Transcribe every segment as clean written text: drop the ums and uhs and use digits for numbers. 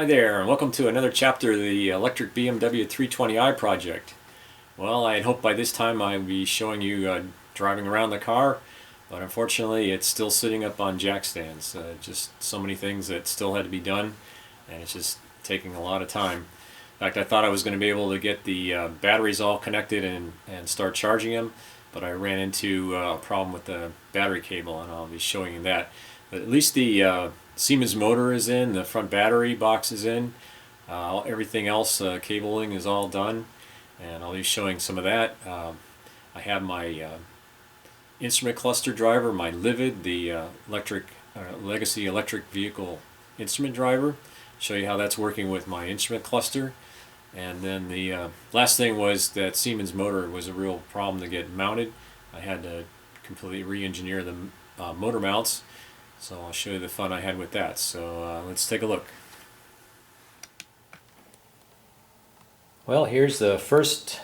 there, and welcome to another chapter of the electric BMW 320i project. Well, I had hoped by this time I'd be showing you driving around the car, but unfortunately it's still sitting up on jack stands. Just so many things that still had to be done, and it's just taking a lot of time. In fact, I thought I was going to be able to get the batteries all connected and start charging them, but I ran into a problem with the battery cable, and I'll be showing you that. But at least the Siemens motor is in, the front battery box is in, everything else, cabling is all done, and I'll be showing some of that. I have my instrument cluster driver, my Livid, the legacy electric vehicle instrument driver. Show you how that's working with my instrument cluster. And then the last thing was that Siemens motor was a real problem to get mounted. I had to completely re-engineer the motor mounts. So I'll show you the fun I had with that. So let's take a look. Well, here's the first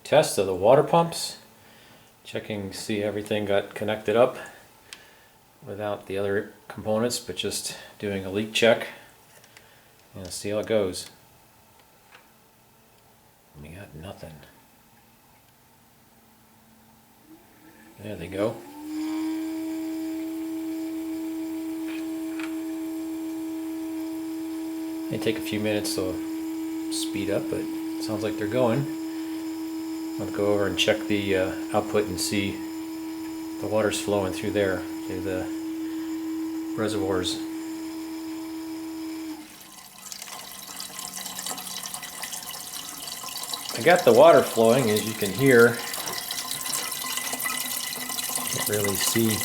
test of the water pumps. Checking to see everything got connected up without the other components, but just doing a leak check and see how it goes. We got nothing. There they go. May take a few minutes to speed up, but it sounds like they're going. I'll go over and check the output and see the water's flowing through there, through the reservoirs. I got the water flowing, as you can hear. Can't really see.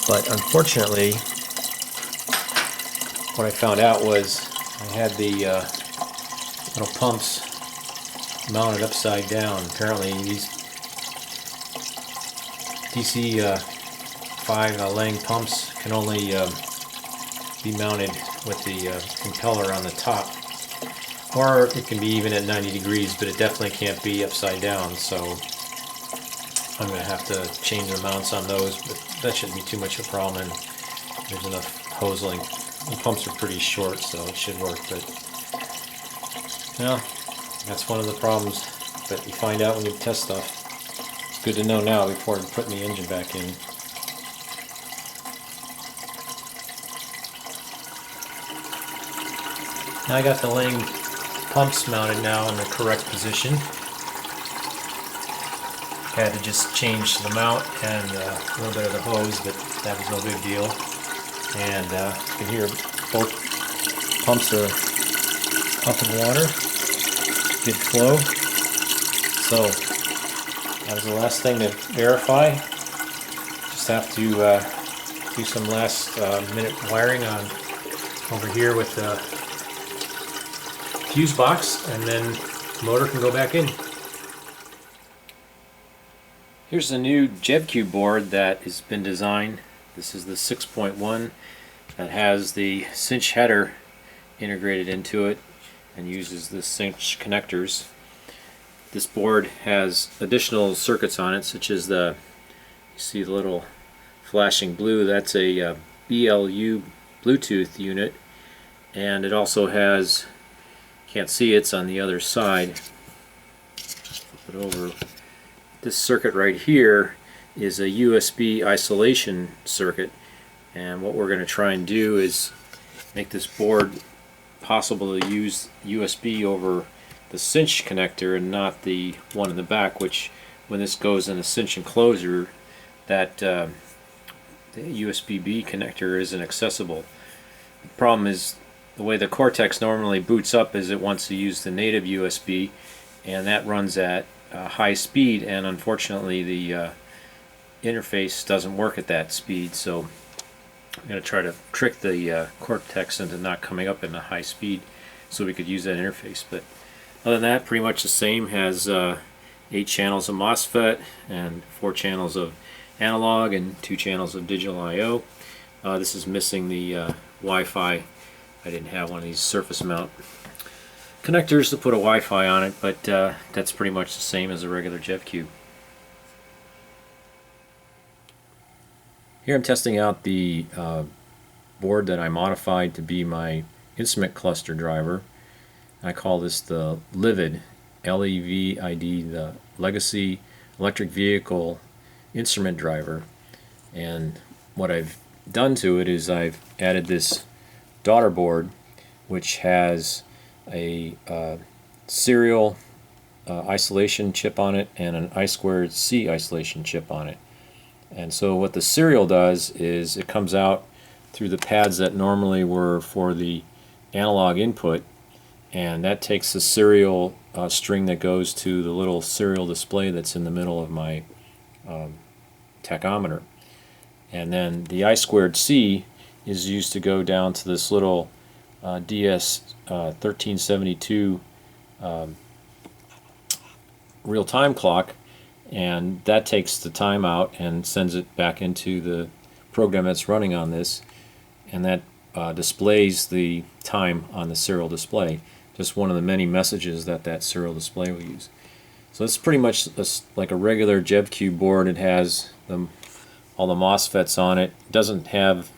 But unfortunately, what I found out was I had the little pumps mounted upside down. Apparently these DC 5 Lang pumps can only be mounted with the impeller on the top. Or it can be even at 90 degrees, but it definitely can't be upside down. So I'm going to have to change the mounts on those, but that shouldn't be too much of a problem, and there's enough hose length. The pumps are pretty short, so it should work, but well, that's one of the problems that you find out when you test stuff. It's good to know now before putting the engine back in. Now I got the Lang pumps mounted now in the correct position. Had to just change the mount and a little bit of the hose, but that was no big deal. And you can hear both pumps are pumping water, good flow. So that was the last thing to verify. Just have to do some last minute wiring on over here with the fuse box, and then the motor can go back in. Here's the new JevQ board that has been designed. This is the 6.1 that has the cinch header integrated into it and uses the cinch connectors. This board has additional circuits on it, such as you see the little flashing blue, that's a BLU Bluetooth unit, and it also has, can't see it's on the other side, flip it over. This circuit right here is a USB isolation circuit, and what we're going to try and do is make this board possible to use USB over the cinch connector and not the one in the back, which when this goes in a cinch enclosure, that the USB-B connector isn't accessible. The problem is the way the Cortex normally boots up is it wants to use the native USB, and that runs at high speed, and unfortunately the interface doesn't work at that speed, so I'm going to try to trick the Cortex into not coming up in a high speed so we could use that interface. But other than that, pretty much the same. Has 8 channels of MOSFET and 4 channels of analog and 2 channels of digital I/O. This is missing the Wi-Fi. I didn't have one of these surface mount connectors to put a Wi-Fi on it, but that's pretty much the same as a regular JevQ. Here I'm testing out the board that I modified to be my instrument cluster driver. I call this the LIVID, L-E-V-I-D, the Legacy Electric Vehicle Instrument Driver. And what I've done to it is I've added this daughter board, which has a serial isolation chip on it and an I2C isolation chip on it. And so what the serial does is it comes out through the pads that normally were for the analog input, and that takes the serial string that goes to the little serial display that's in the middle of my tachometer. And then the I2C is used to go down to this little DS 1372 real-time clock, and that takes the time out and sends it back into the program that's running on this, and that displays the time on the serial display. Just one of the many messages that that serial display will use. So it's pretty much like a regular JevQ board. It has all the MOSFETs on it. It doesn't have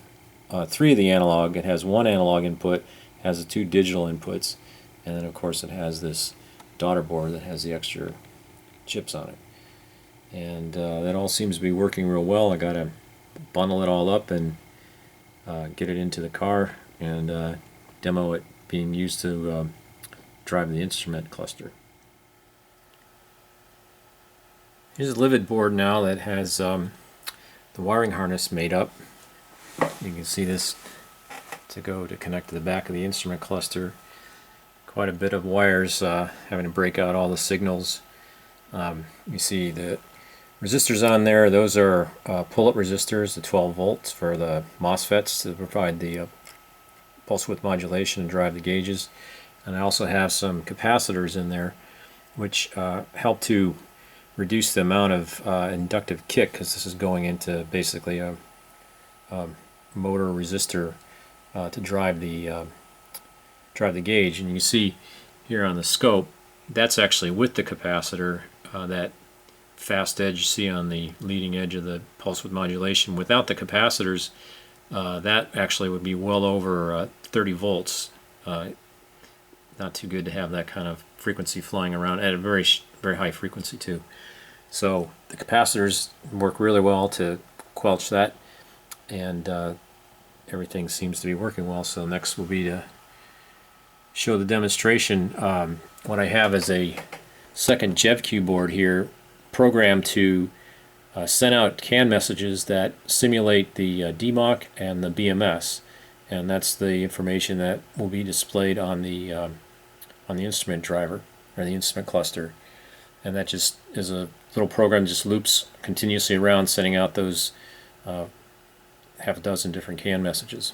3 of the analog. It has 1 analog input, has the 2 digital inputs, and then of course it has this daughter board that has the extra chips on it. And that all seems to be working real well. I got to bundle it all up and get it into the car and demo it being used to drive the instrument cluster. Here's a Livid board now that has the wiring harness made up. You can see this to connect to the back of the instrument cluster. Quite a bit of wires having to break out all the signals. You see the resistors on there. Those are pull-up resistors, the 12 volts for the MOSFETs to provide the pulse width modulation and drive the gauges. And I also have some capacitors in there which help to reduce the amount of inductive kick, because this is going into basically a motor resistor to drive the gauge. And you see here on the scope, that's actually with the capacitor, that fast edge you see on the leading edge of the pulse width modulation. Without the capacitors, that actually would be well over 30 volts. Not too good to have that kind of frequency flying around at a very high frequency too. So the capacitors work really well to quench that, and everything seems to be working well. So next will be to show the demonstration. What I have is a second JevQ board here programmed to send out CAN messages that simulate the DMOC and the BMS, and that's the information that will be displayed on the instrument driver or the instrument cluster. And that just is a little program that just loops continuously around, sending out those half a dozen different CAN messages.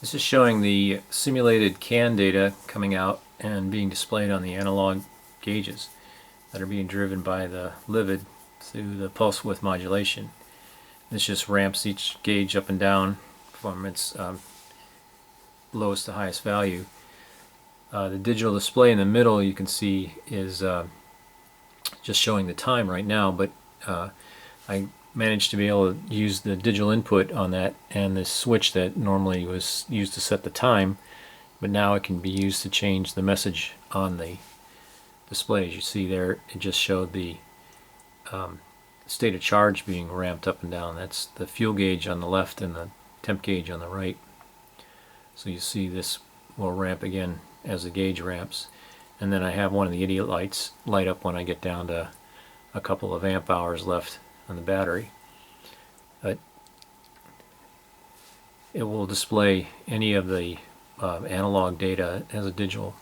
This is showing the simulated CAN data coming out and being displayed on the analog gauges that are being driven by the Livid through the pulse width modulation. This just ramps each gauge up and down from its lowest to highest value. The digital display in the middle, you can see, is just showing the time right now, but I managed to be able to use the digital input on that and this switch that normally was used to set the time, but now it can be used to change the message on the display. As you see there, it just showed the state of charge being ramped up and down. That's the fuel gauge on the left and the temp gauge on the right. So you see this will ramp again as the gauge ramps. And then I have one of the idiot lights light up when I get down to a couple of amp hours left on the battery. But it will display any of the analog data as a digital,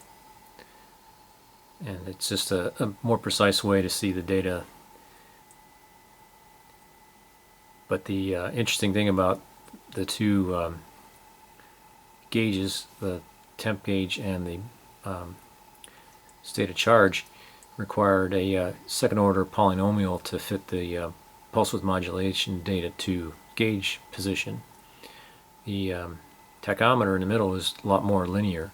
and it's just a more precise way to see the data. But the interesting thing about the two gauges, the temp gauge and the state of charge, required a second order polynomial to fit the pulse width modulation data to gauge position. The tachometer in the middle is a lot more linear,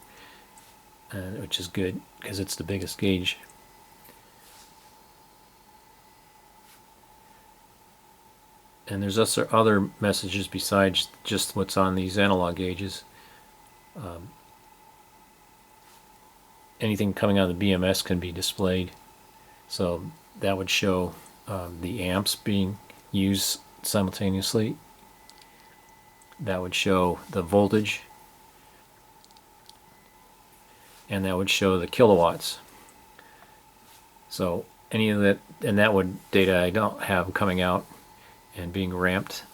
which is good because it's the biggest gauge. And there's also other messages besides just what's on these analog gauges. Anything coming out of the BMS can be displayed. So that would show the amps being used simultaneously. That would show the voltage. And that would show the kilowatts. So any of that, and that would data I don't have coming out and being ramped,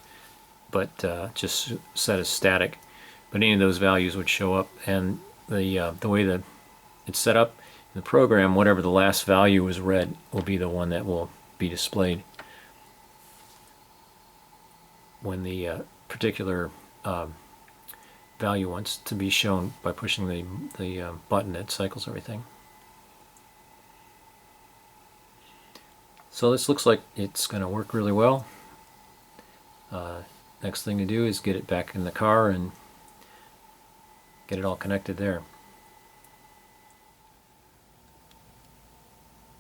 but just set as static. But any of those values would show up, and the way that it's set up in the program, whatever the last value is read will be the one that will be displayed when the particular value wants to be shown by pushing the button that cycles everything. So this looks like it's going to work really well. Next thing to do is get it back in the car and get it all connected there.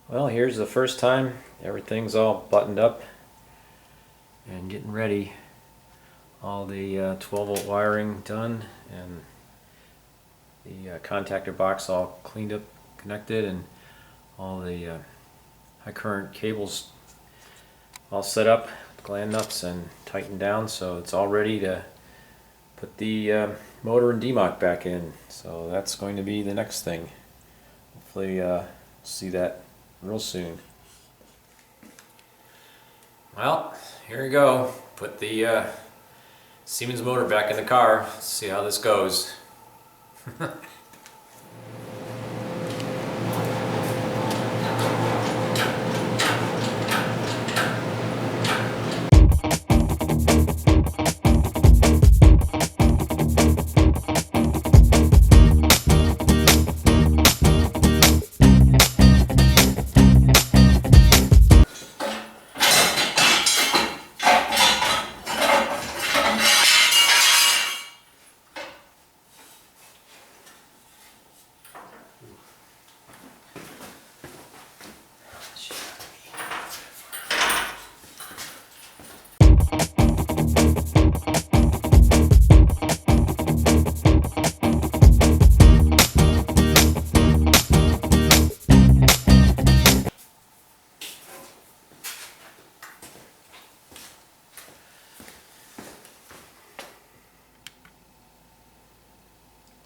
Well, here's the first time. Everything's all buttoned up and getting ready. All the 12-volt wiring done, and the contactor box all cleaned up, connected, and all the high current cables all set up, gland nuts and tightened down, so it's all ready to put the motor and DMOC back in. So that's going to be the next thing. Hopefully see that real soon. Well, here we go. Put the Siemens motor back in the car. Let's see how this goes.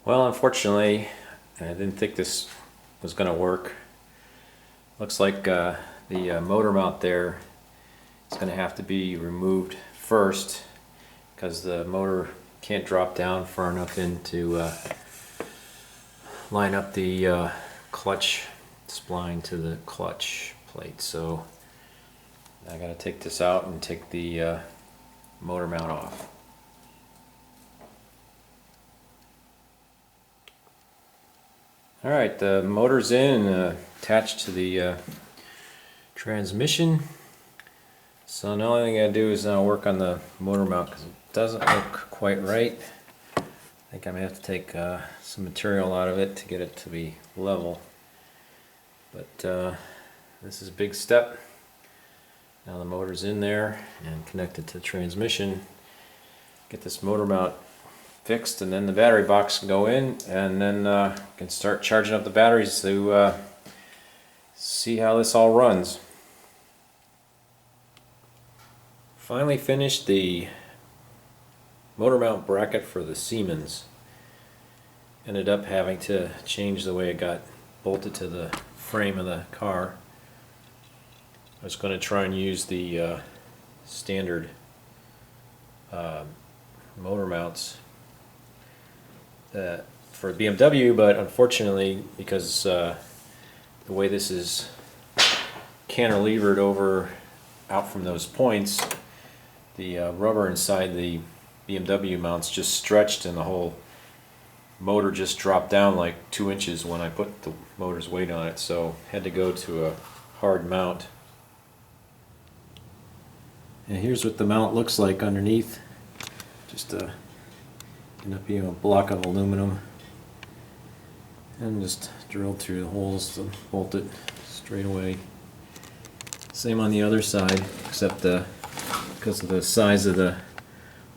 Well, unfortunately, I didn't think this was going to work. Looks like the motor mount there is going to have to be removed first because the motor can't drop down far enough in to line up the clutch spline to the clutch plate. So I got to take this out and take the motor mount off. Alright, the motor's in and attached to the transmission. So the only thing I do is now work on the motor mount because it doesn't look quite right. I think I'm going to have to take some material out of it to get it to be level. But this is a big step. Now the motor's in there and connected to the transmission. Get this motor mount fixed, and then the battery box can go in, and then can start charging up the batteries to see how this all runs. Finally finished the motor mount bracket for the Siemens. Ended up having to change the way it got bolted to the frame of the car. I was going to try and use the standard motor mounts for BMW, but unfortunately, because the way this is cantilevered over out from those points, the rubber inside the BMW mounts just stretched, and the whole motor just dropped down like 2 inches when I put the motor's weight on it. So had to go to a hard mount. And here's what the mount looks like underneath. Just end up being a block of aluminum, and just drilled through the holes to bolt it straight away. Same on the other side, except because of the size of the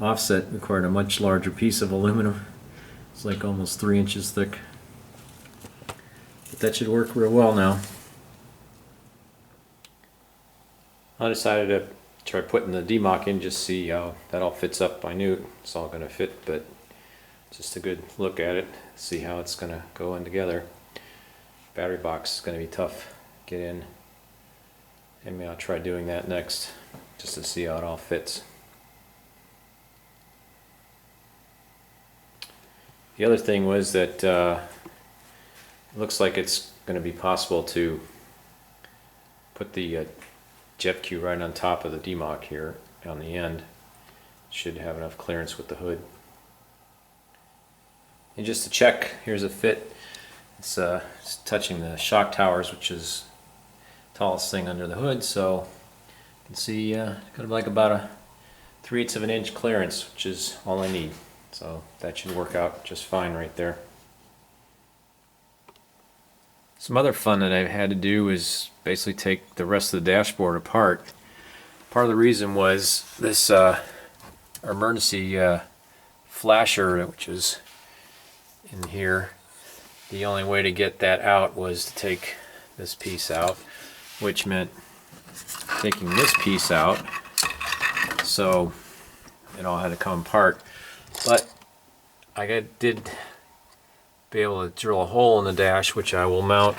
offset required a much larger piece of aluminum. It's like almost 3 inches thick. But that should work real well now. I decided to try putting the demock in, just see how that all fits up. I knew it's all going to fit, but just a good look at it, see how it's going to go in together. Battery box is going to be tough to get in. Maybe I'll try doing that next, just to see how it all fits. The other thing was that it looks like it's going to be possible to put the JevQ right on top of the demock here on the end. Should have enough clearance with the hood. And just to check, here's a fit. It's touching the shock towers, which is the tallest thing under the hood, so you can see kind of like about a 3/8 of an inch clearance, which is all I need. So that should work out just fine right there. Some other fun that I've had to do is basically take the rest of the dashboard apart. Part of the reason was this emergency flasher, which is in here. The only way to get that out was to take this piece out, which meant taking this piece out, so it all had to come apart. But I did be able to drill a hole in the dash, which I will mount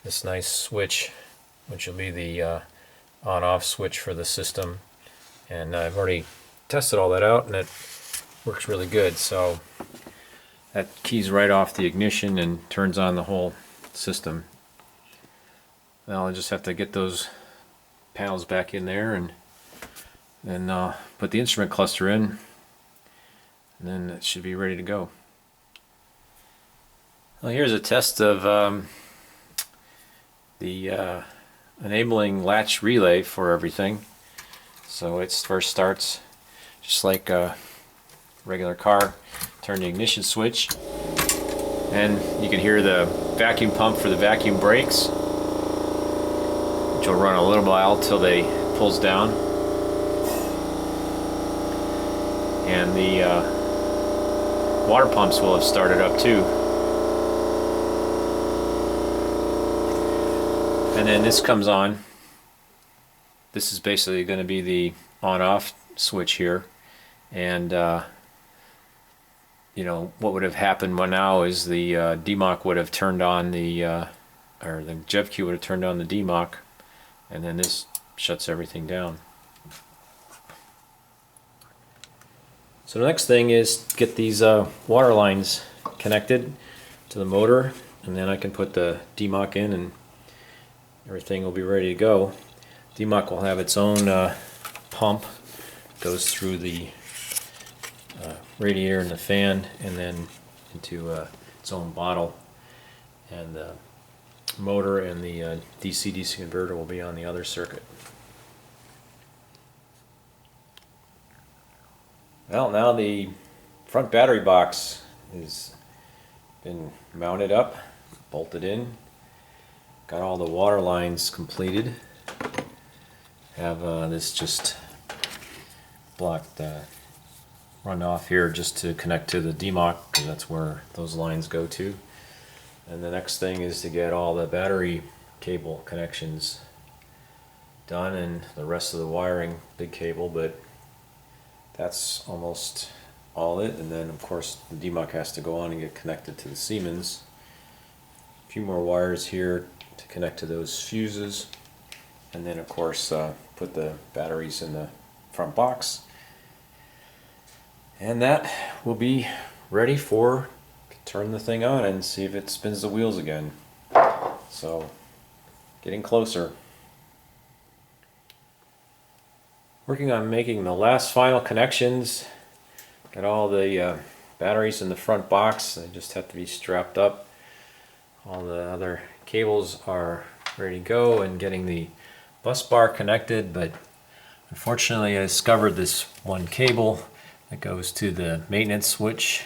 this nice switch, which will be the on-off switch for the system. And I've already tested all that out, and it works really good. So that keys right off the ignition and turns on the whole system. Now I just have to get those panels back in there and then put the instrument cluster in, and then it should be ready to go. Well, here's a test of the enabling latch relay for everything. So it first starts just like a regular car. Turn the ignition switch, and you can hear the vacuum pump for the vacuum brakes, which will run a little while till they pulls down. And the water pumps will have started up too. And then this comes on. This is basically going to be the on-off switch here, and you know what would have happened now is the demock would have turned on the or the JevQ would have turned on the demock, and then this shuts everything down. So the next thing is get these water lines connected to the motor, and then I can put the demock in and everything will be ready to go. Demock will have its own pump, goes through the radiator and the fan, and then into its own bottle. And the motor and the DC-DC converter will be on the other circuit. Well, now the front battery box has been mounted up, bolted in. Got all the water lines completed. Have this just blocked run off here just to connect to the demock, because that's where those lines go to. And the next thing is to get all the battery cable connections done and the rest of the wiring, big cable, but that's almost all it. And then of course the demock has to go on and get connected to the Siemens. A few more wires here to connect to those fuses, and then of course put the batteries in the front box, and that will be ready for turn the thing on and see if it spins the wheels again. So getting closer. Working on making the last final connections. Got all the batteries in the front box. They just have to be strapped up. All the other cables are ready to go, and getting the bus bar connected, but Unfortunately, I discovered this one cable that goes to the maintenance switch.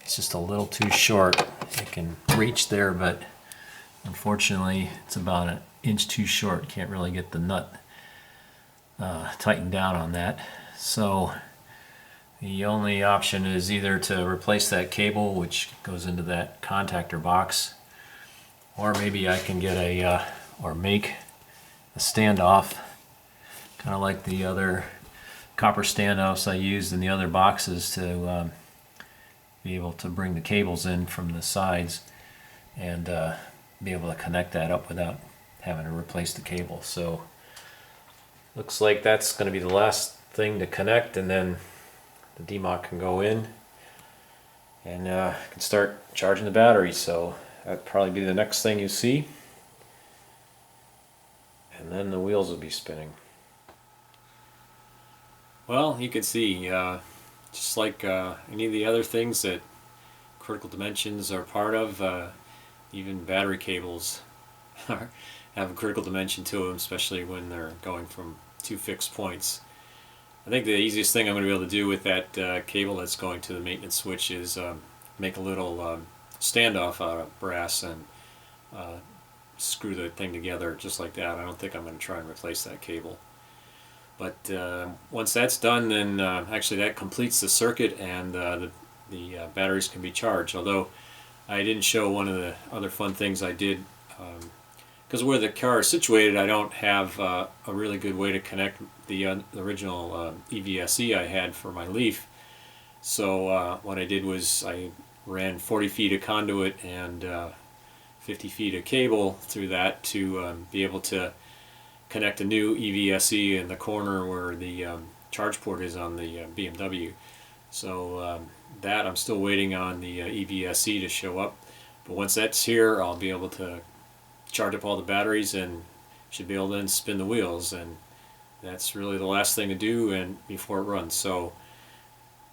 It's just a little too short. It can reach there, but unfortunately it's about an inch too short. Can't really get the nut tightened down on that. So the only option is either to replace that cable, which goes into that contactor box, or maybe I can get a or make a standoff, kind of like the other copper standoffs I used in the other boxes, to be able to bring the cables in from the sides and be able to connect that up without having to replace the cable. So looks like that's going to be the last thing to connect, and then the DMOC can go in and can start charging the battery. So that'd probably be the next thing you see, and then the wheels will be spinning. Well, you can see, just like any of the other things that critical dimensions are part of, even battery cables have a critical dimension to them, especially when they're going from two fixed points. I think the easiest thing I'm going to be able to do with that cable that's going to the maintenance switch is make a little standoff out of brass and screw the thing together just like that. I don't think I'm going to try and replace that cable. But once that's done, then actually that completes the circuit, and the batteries can be charged. Although I didn't show one of the other fun things I did, because where the car is situated, I don't have a really good way to connect the original EVSE I had for my Leaf. So what I did was I ran 40 feet of conduit and 50 feet of cable through that to be able to connect a new EVSE in the corner where the charge port is on the BMW. So that I'm still waiting on the EVSE to show up, but once that's here, I'll be able to charge up all the batteries and should be able to then spin the wheels, and that's really the last thing to do and before it runs. So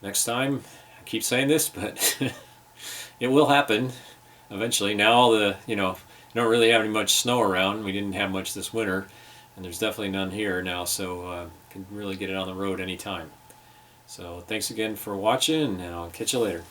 next time, I keep saying this, but it will happen eventually. Now you don't really have any much snow around. We didn't have much this winter, and there's definitely none here now, so can really get it on the road anytime. So thanks again for watching, and I'll catch you later.